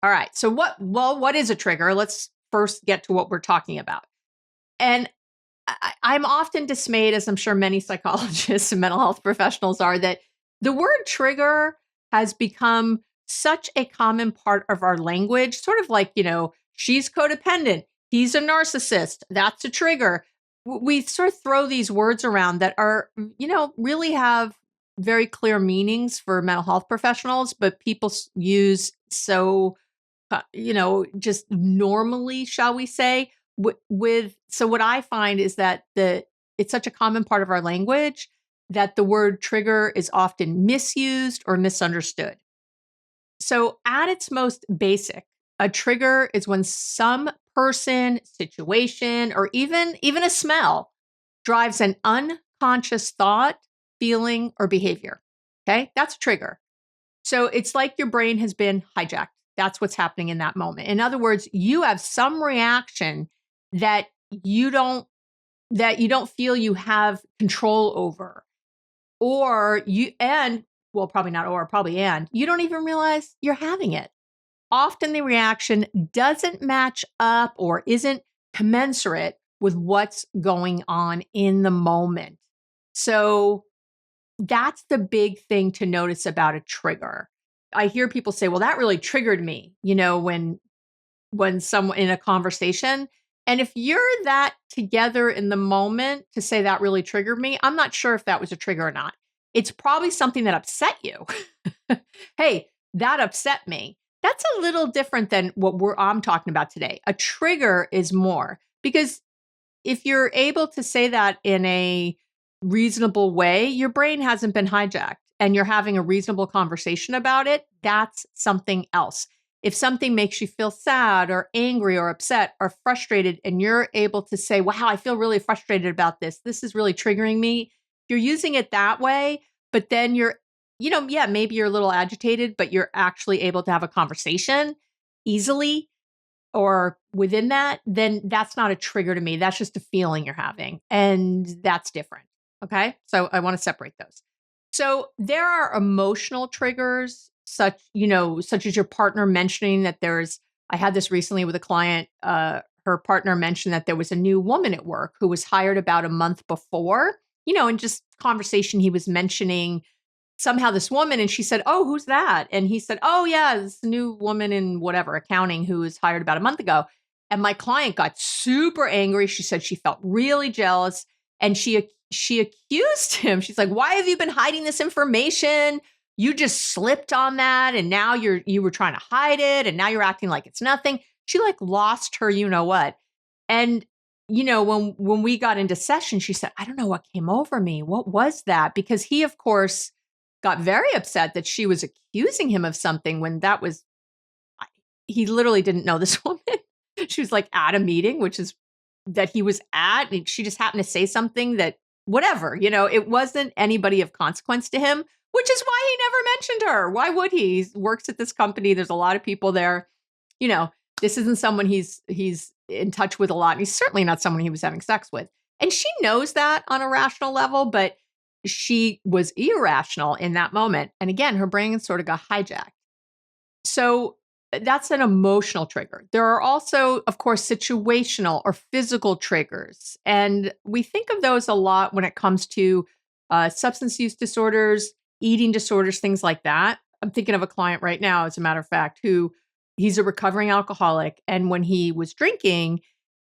All right. So what is a trigger? Let's first get to what we're talking about. And I'm often dismayed, as I'm sure many psychologists and mental health professionals are, that the word trigger has become such a common part of our language, sort of like, she's codependent, he's a narcissist, that's a trigger. We sort of throw these words around that are, really have very clear meanings for mental health professionals, but people use so just normally, shall we say, so what I find is that it's such a common part of our language that the word trigger is often misused or misunderstood. So at its most basic, a trigger is when some person, situation, or even a smell drives an unconscious thought, feeling, or behavior. Okay? That's a trigger. So it's like your brain has been hijacked. That's what's happening in that moment. In other words, you have some reaction that you don't feel you have control over. Or probably not, or probably and you don't even realize you're having it. Often the reaction doesn't match up or isn't commensurate with what's going on in the moment. So that's the big thing to notice about a trigger. I hear people say, well, that really triggered me, when someone in a conversation. And if you're that together in the moment to say that really triggered me, I'm not sure if that was a trigger or not. It's probably something that upset you. Hey, that upset me. That's a little different than what I'm talking about today. A trigger is more because if you're able to say that in a reasonable way, your brain hasn't been hijacked and you're having a reasonable conversation about it, that's something else. If something makes you feel sad or angry or upset or frustrated, and you're able to say, wow, I feel really frustrated about this. This is really triggering me. You're using it that way, but then maybe you're a little agitated, but you're actually able to have a conversation easily or within that, then that's not a trigger to me. That's just a feeling you're having. And that's different. Okay. So I want to separate those. So there are emotional triggers, such as your partner mentioning that I had this recently with a client. Her partner mentioned that there was a new woman at work who was hired about a month before, in just conversation, he was mentioning somehow this woman, and she said, oh, who's that? And he said, oh yeah, this new woman in whatever accounting who was hired about a month ago. And my client got super angry. She said she felt really jealous, and she accused him. She's like, why have you been hiding this information? You just slipped on that, and now you were trying to hide it, and now you're acting like it's nothing. She like lost her what. And when we got into session, she said, I don't know what came over me. What was that? Because he, of course, got very upset that she was accusing him of something when he literally didn't know this woman. She was like at a meeting, which is that he was at, and she just happened to say something that whatever, it wasn't anybody of consequence to him, which is why he never mentioned her. Why would he? He works at this company. There's a lot of people there. This isn't someone he's in touch with a lot. And he's certainly not someone he was having sex with. And she knows that on a rational level, but she was irrational in that moment. And again, her brain sort of got hijacked. So that's an emotional trigger. There are also, of course, situational or physical triggers. And we think of those a lot when it comes to substance use disorders, eating disorders, things like that. I'm thinking of a client right now, as a matter of fact, he's a recovering alcoholic. And when he was drinking,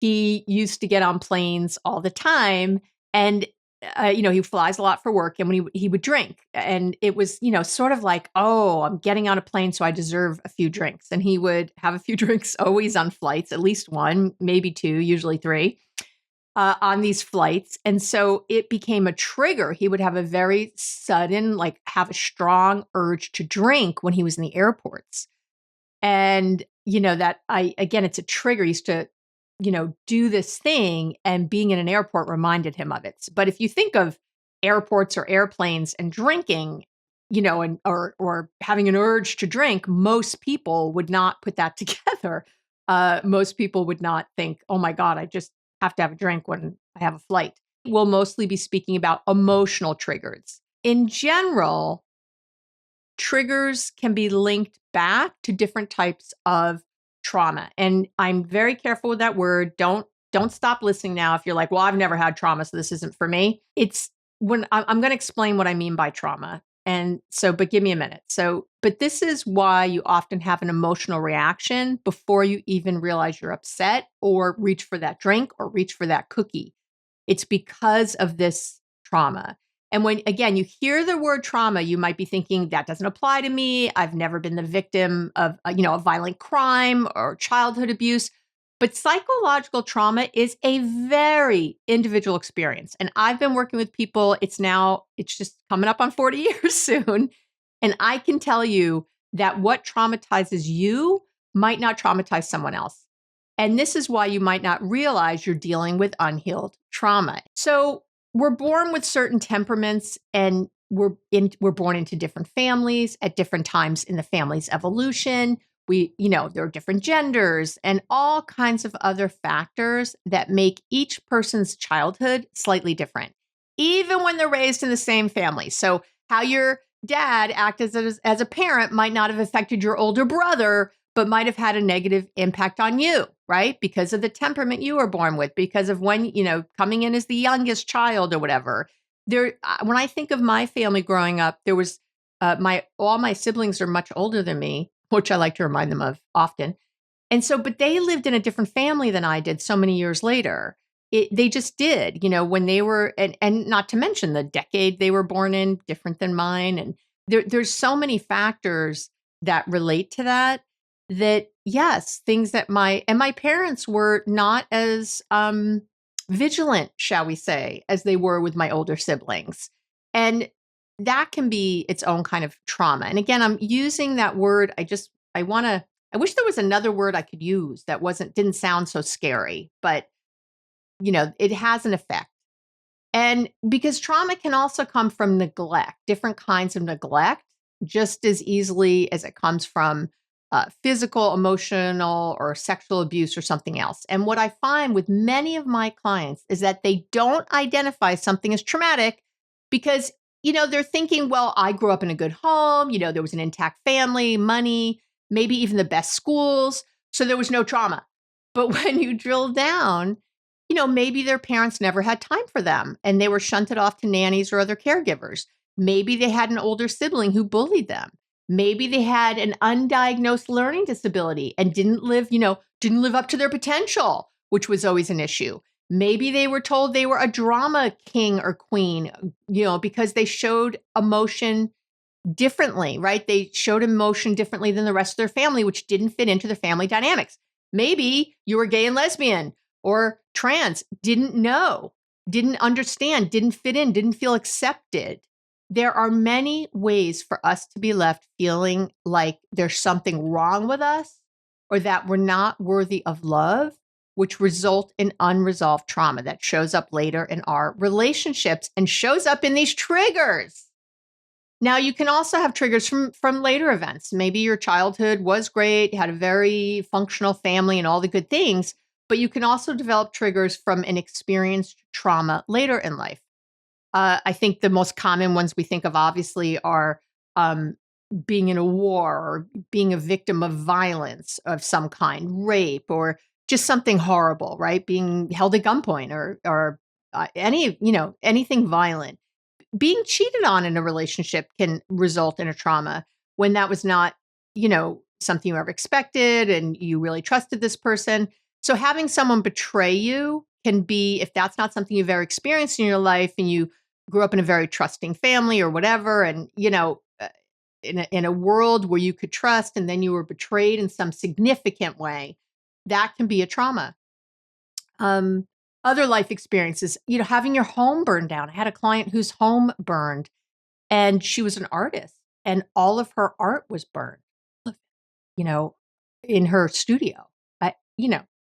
he used to get on planes all the time. And he flies a lot for work, and when he would drink, and it was, sort of like, oh, I'm getting on a plane, so I deserve a few drinks. And he would have a few drinks always on flights, at least one, maybe two, usually three, on these flights. And so it became a trigger. He would have a very sudden, have a strong urge to drink when he was in the airports. And, again, it's a trigger. He used to do this thing, and being in an airport reminded him of it. But if you think of airports or airplanes and drinking, or having an urge to drink, most people would not put that together. Most people would not think, oh my God, I just have to have a drink when I have a flight. We'll mostly be speaking about emotional triggers. In general, triggers can be linked back to different types of trauma. And I'm very careful with that word. Don't stop listening now if you're like, well, I've never had trauma, so this isn't for me. It's when I'm going to explain what I mean by trauma. And so, but give me a minute. So, but this is why you often have an emotional reaction before you even realize you're upset or reach for that drink or reach for that cookie. It's because of this trauma. And when, again, you hear the word trauma, you might be thinking that doesn't apply to me. I've never been the victim of, a violent crime or childhood abuse. But psychological trauma is a very individual experience. And I've been working with people, it's just coming up on 40 years soon. And I can tell you that what traumatizes you might not traumatize someone else. And this is why you might not realize you're dealing with unhealed trauma. So we're born with certain temperaments, and we're born into different families at different times in the family's evolution. There are different genders and all kinds of other factors that make each person's childhood slightly different, even when they're raised in the same family. So how your dad acted as a parent might not have affected your older brother, but might have had a negative impact on you, right? Because of the temperament you were born with, because of when, coming in as the youngest child or whatever. When I think of my family growing up, there was all my siblings are much older than me, which I like to remind them of often. And so, but they lived in a different family than I did so many years later. They just did, when they were, and not to mention the decade they were born in, different than mine. And there's so many factors that relate to that yes, things that my parents were not as vigilant, shall we say, as they were with my older siblings. And that can be its own kind of trauma. And again, I'm using that word. I wish there was another word I could use that didn't sound so scary, but it has an effect. And because trauma can also come from neglect, different kinds of neglect, just as easily as it comes from physical, emotional, or sexual abuse or something else. And what I find with many of my clients is that they don't identify something as traumatic because, they're thinking, well, I grew up in a good home, there was an intact family, money, maybe even the best schools. So there was no trauma. But when you drill down, maybe their parents never had time for them and they were shunted off to nannies or other caregivers. Maybe they had an older sibling who bullied them. Maybe they had an undiagnosed learning disability and didn't live up to their potential, which was always an issue. Maybe they were told they were a drama king or queen, because they showed emotion differently, right? They showed emotion differently than the rest of their family, which didn't fit into their family dynamics. Maybe you were gay and lesbian or trans, didn't know, didn't understand, didn't fit in, didn't feel accepted. There are many ways for us to be left feeling like there's something wrong with us or that we're not worthy of love, which result in unresolved trauma that shows up later in our relationships and shows up in these triggers. Now, you can also have triggers from later events. Maybe your childhood was great, had a very functional family and all the good things, but you can also develop triggers from an experienced trauma later in life. I think the most common ones we think of, obviously, are being in a war or being a victim of violence of some kind, rape, or just something horrible, right? Being held at gunpoint or anything violent. Being cheated on in a relationship can result in a trauma when that was not, something you ever expected and you really trusted this person. So having someone betray you can be, if that's not something you've ever experienced in your life and you grew up in a very trusting family or whatever, and, in a world where you could trust and then you were betrayed in some significant way, that can be a trauma. Other life experiences, having your home burned down. I had a client whose home burned and she was an artist and all of her art was burned, you know, in her studio.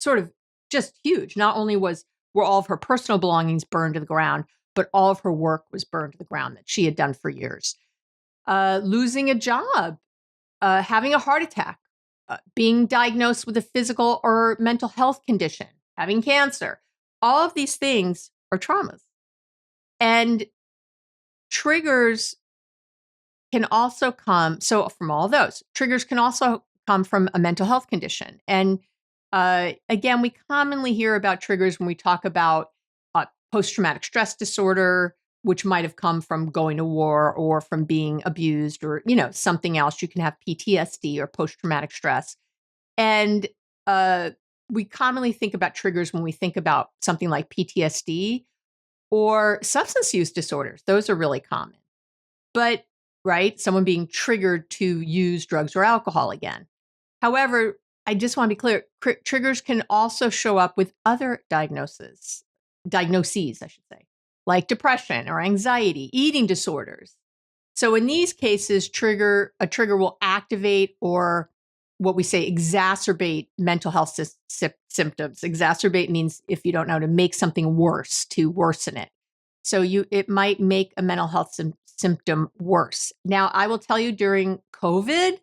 Sort of just huge. Not only were all of her personal belongings burned to the ground, but all of her work was burned to the ground that she had done for years. Losing a job, having a heart attack, being diagnosed with a physical or mental health condition, having cancer. All of these things are traumas. And triggers can also come, so from all those, triggers can also come from a mental health condition. And again, we commonly hear about triggers when we talk about post-traumatic stress disorder, which might have come from going to war or from being abused or, something else. You can have PTSD or post-traumatic stress. And we commonly think about triggers when we think about something like PTSD or substance use disorders. Those are really common. But, right, someone being triggered to use drugs or alcohol again. However, I just want to be clear, triggers can also show up with other diagnoses, I should say, like depression or anxiety, eating disorders. So in these cases, a trigger will activate or what we say exacerbate mental health symptoms. Exacerbate means, if you don't know, to make something worse, to worsen it. So it might make a mental health symptom worse. Now, I will tell you, during COVID,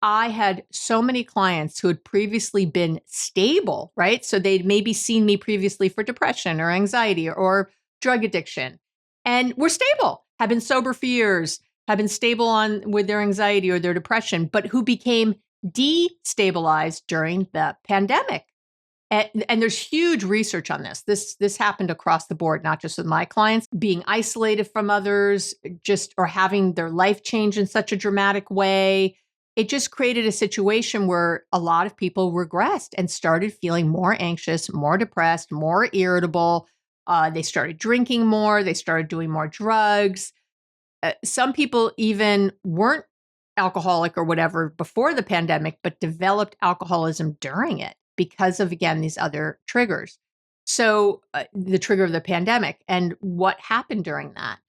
I had so many clients who had previously been stable, right? So they'd maybe seen me previously for depression or anxiety or drug addiction and were stable, have been sober for years, have been stable with their anxiety or their depression, but who became destabilized during the pandemic. And there's huge research on this. This happened across the board, not just with my clients, being isolated from others, or having their life change in such a dramatic way. It just created a situation where a lot of people regressed and started feeling more anxious, more depressed, more irritable. They started drinking more. They started doing more drugs. Some people even weren't alcoholic or whatever before the pandemic, but developed alcoholism during it because of, again, these other triggers. So the trigger of the pandemic and what happened during that.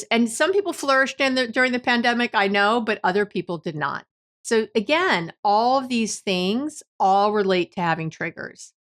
And some people flourished during the pandemic, I know, but other people did not. So again, all of these things all relate to having triggers.